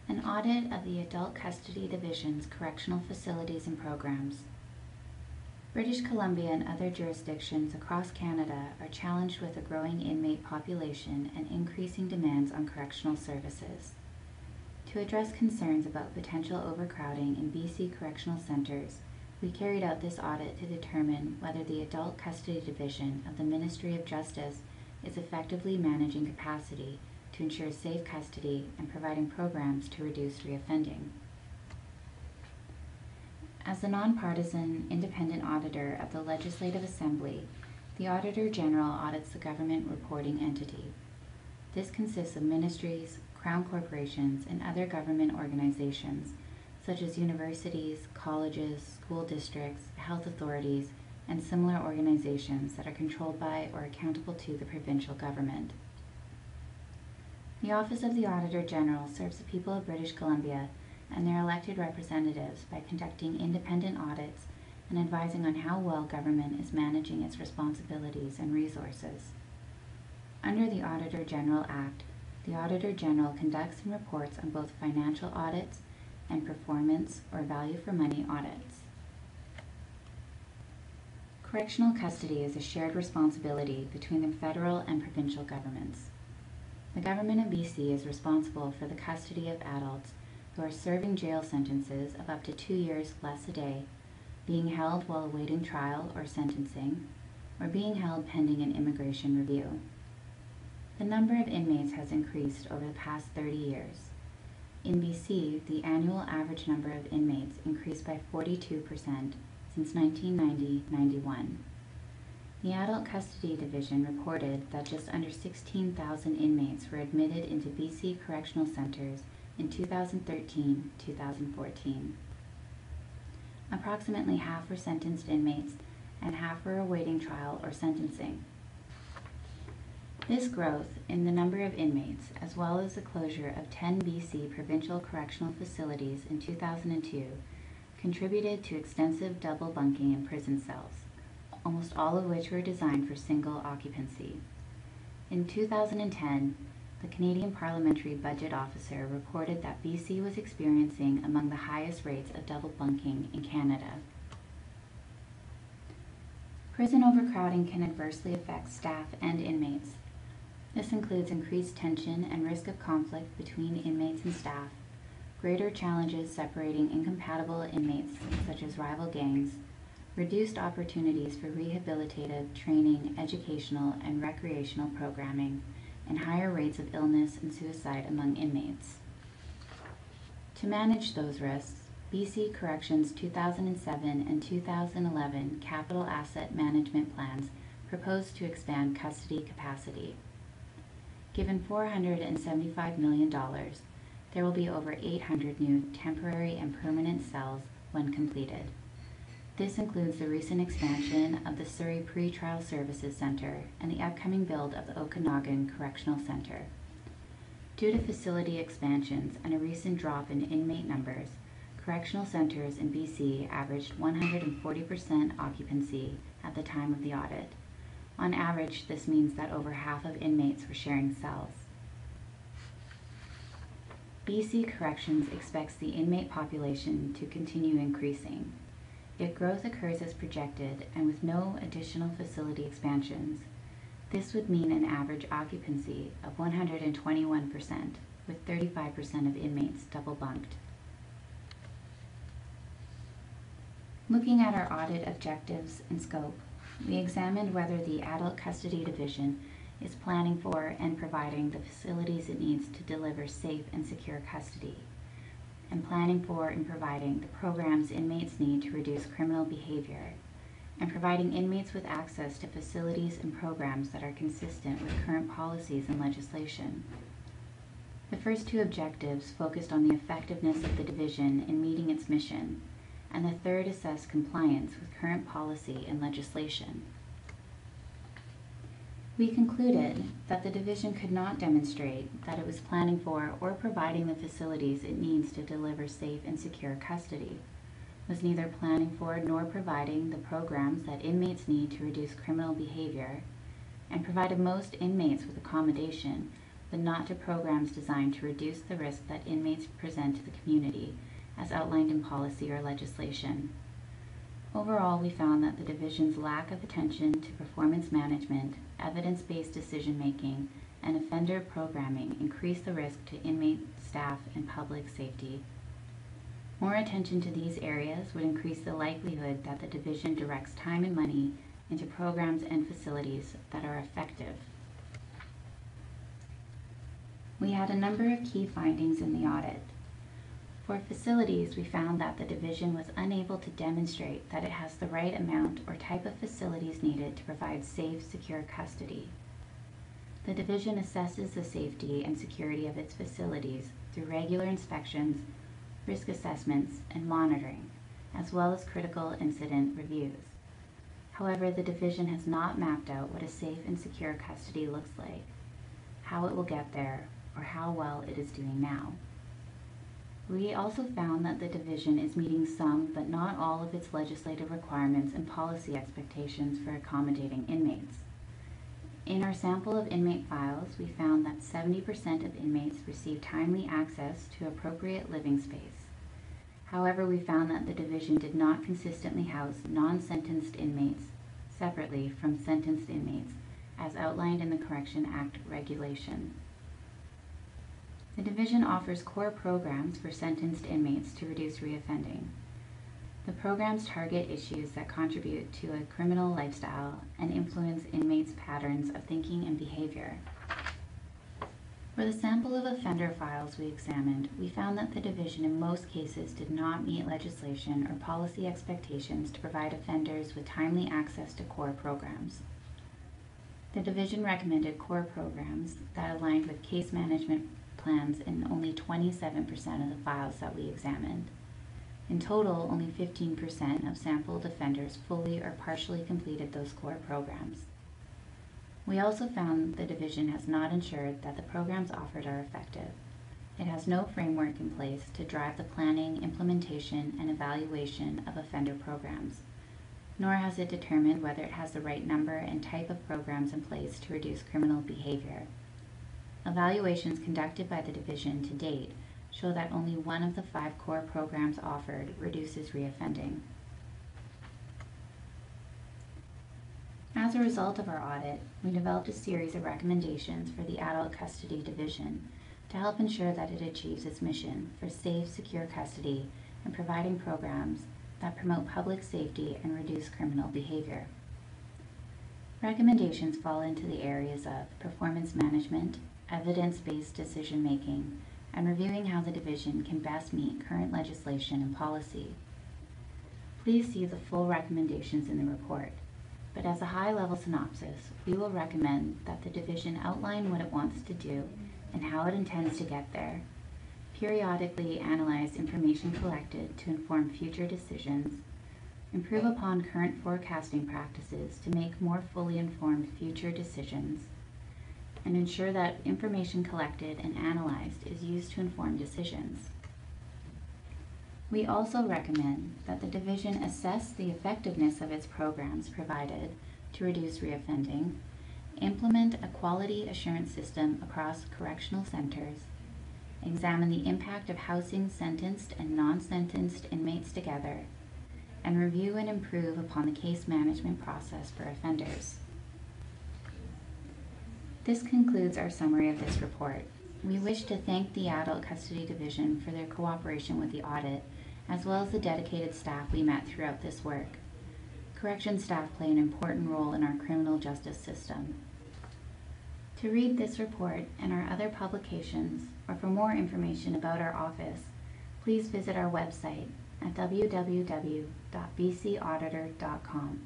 An audit of the Adult Custody Division's correctional facilities and programs. British Columbia and other jurisdictions across Canada are challenged with a growing inmate population and increasing demands on correctional services. To address concerns about potential overcrowding in BC correctional centres, we carried out this audit to determine whether the Adult Custody Division of the Ministry of Justice is effectively managing capacity to ensure safe custody and providing programs to reduce reoffending. As the nonpartisan, independent auditor of the Legislative Assembly, the Auditor General audits the government reporting entity. This consists of ministries, crown corporations, and other government organizations, such as universities, colleges, school districts, health authorities, and similar organizations that are controlled by or accountable to the provincial government. The Office of the Auditor General serves the people of British Columbia and their elected representatives by conducting independent audits and advising on how well government is managing its responsibilities and resources. Under the Auditor General Act, the Auditor General conducts and reports on both financial audits and performance or value for money audits. Correctional custody is a shared responsibility between the federal and provincial governments. The Government of BC is responsible for the custody of adults who are serving jail sentences of up to 2 years less a day, being held while awaiting trial or sentencing, or being held pending an immigration review. The number of inmates has increased over the past 30 years. In BC, the annual average number of inmates increased by 42% since 1990-91. The Adult Custody Division reported that just under 16,000 inmates were admitted into BC correctional centres in 2013-2014. Approximately half were sentenced inmates and half were awaiting trial or sentencing. This growth in the number of inmates, as well as the closure of 10 BC provincial correctional facilities in 2002, contributed to extensive double bunking in prison cells, almost all of which were designed for single occupancy. In 2010, the Canadian Parliamentary Budget Officer reported that BC was experiencing among the highest rates of double bunking in Canada. Prison overcrowding can adversely affect staff and inmates. This includes increased tension and risk of conflict between inmates and staff, greater challenges separating incompatible inmates such as rival gangs, reduced opportunities for rehabilitative, training, educational, and recreational programming, and higher rates of illness and suicide among inmates. To manage those risks, BC Corrections' 2007 and 2011 capital asset management plans proposed to expand custody capacity. Given $475 million, there will be over 800 new temporary and permanent cells when completed. This includes the recent expansion of the Surrey Pretrial Services Centre and the upcoming build of the Okanagan Correctional Centre. Due to facility expansions and a recent drop in inmate numbers, correctional centres in BC averaged 140% occupancy at the time of the audit. On average, this means that over half of inmates were sharing cells. BC Corrections expects the inmate population to continue increasing. If growth occurs as projected and with no additional facility expansions, this would mean an average occupancy of 121%, with 35% of inmates double bunked. Looking at our audit objectives and scope, we examined whether the Adult Custody Division is planning for and providing the facilities it needs to deliver safe and secure custody, and planning for and providing the programs inmates need to reduce criminal behavior, and providing inmates with access to facilities and programs that are consistent with current policies and legislation. The first two objectives focused on the effectiveness of the division in meeting its mission, and the third assessed compliance with current policy and legislation. We concluded that the division could not demonstrate that it was planning for or providing the facilities it needs to deliver safe and secure custody, was neither planning for nor providing the programs that inmates need to reduce criminal behavior, and provided most inmates with accommodation but not to programs designed to reduce the risk that inmates present to the community, as outlined in policy or legislation. Overall, we found that the Division's lack of attention to performance management, evidence-based decision-making, and offender programming increase the risk to inmate, staff, and public safety. More attention to these areas would increase the likelihood that the Division directs time and money into programs and facilities that are effective. We had a number of key findings in the audit. For facilities, we found that the Division was unable to demonstrate that it has the right amount or type of facilities needed to provide safe, secure custody. The Division assesses the safety and security of its facilities through regular inspections, risk assessments, and monitoring, as well as critical incident reviews. However, the Division has not mapped out what a safe and secure custody looks like, how it will get there, or how well it is doing now. We also found that the Division is meeting some, but not all, of its legislative requirements and policy expectations for accommodating inmates. In our sample of inmate files, we found that 70% of inmates receive timely access to appropriate living space. However, we found that the Division did not consistently house non-sentenced inmates separately from sentenced inmates, as outlined in the Correction Act regulation. The Division offers core programs for sentenced inmates to reduce reoffending. The programs target issues that contribute to a criminal lifestyle and influence inmates' patterns of thinking and behavior. For the sample of offender files we examined, we found that the Division in most cases did not meet legislation or policy expectations to provide offenders with timely access to core programs. The Division recommended core programs that aligned with case management plans in only 27% of the files that we examined. In total, only 15% of sampled offenders fully or partially completed those core programs. We also found the Division has not ensured that the programs offered are effective. It has no framework in place to drive the planning, implementation, and evaluation of offender programs, nor has it determined whether it has the right number and type of programs in place to reduce criminal behavior. Evaluations conducted by the Division to date show that only 1 of the 5 core programs offered reduces reoffending. As a result of our audit, we developed a series of recommendations for the Adult Custody Division to help ensure that it achieves its mission for safe, secure custody and providing programs that promote public safety and reduce criminal behavior. Recommendations fall into the areas of performance management, evidence-based decision-making, and reviewing how the Division can best meet current legislation and policy. Please see the full recommendations in the report, but as a high-level synopsis, we will recommend that the Division outline what it wants to do and how it intends to get there, periodically analyze information collected to inform future decisions, improve upon current forecasting practices to make more fully informed future decisions, and ensure that information collected and analyzed is used to inform decisions. We also recommend that the Division assess the effectiveness of its programs provided to reduce reoffending, implement a quality assurance system across correctional centers, examine the impact of housing sentenced and non-sentenced inmates together, and review and improve upon the case management process for offenders. This concludes our summary of this report. We wish to thank the Adult Custody Division for their cooperation with the audit, as well as the dedicated staff we met throughout this work. Correction staff play an important role in our criminal justice system. To read this report and our other publications, or for more information about our office, please visit our website at www.bcauditor.com.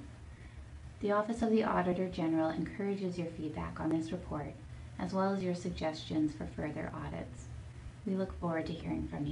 The Office of the Auditor General encourages your feedback on this report, as well as your suggestions for further audits. We look forward to hearing from you.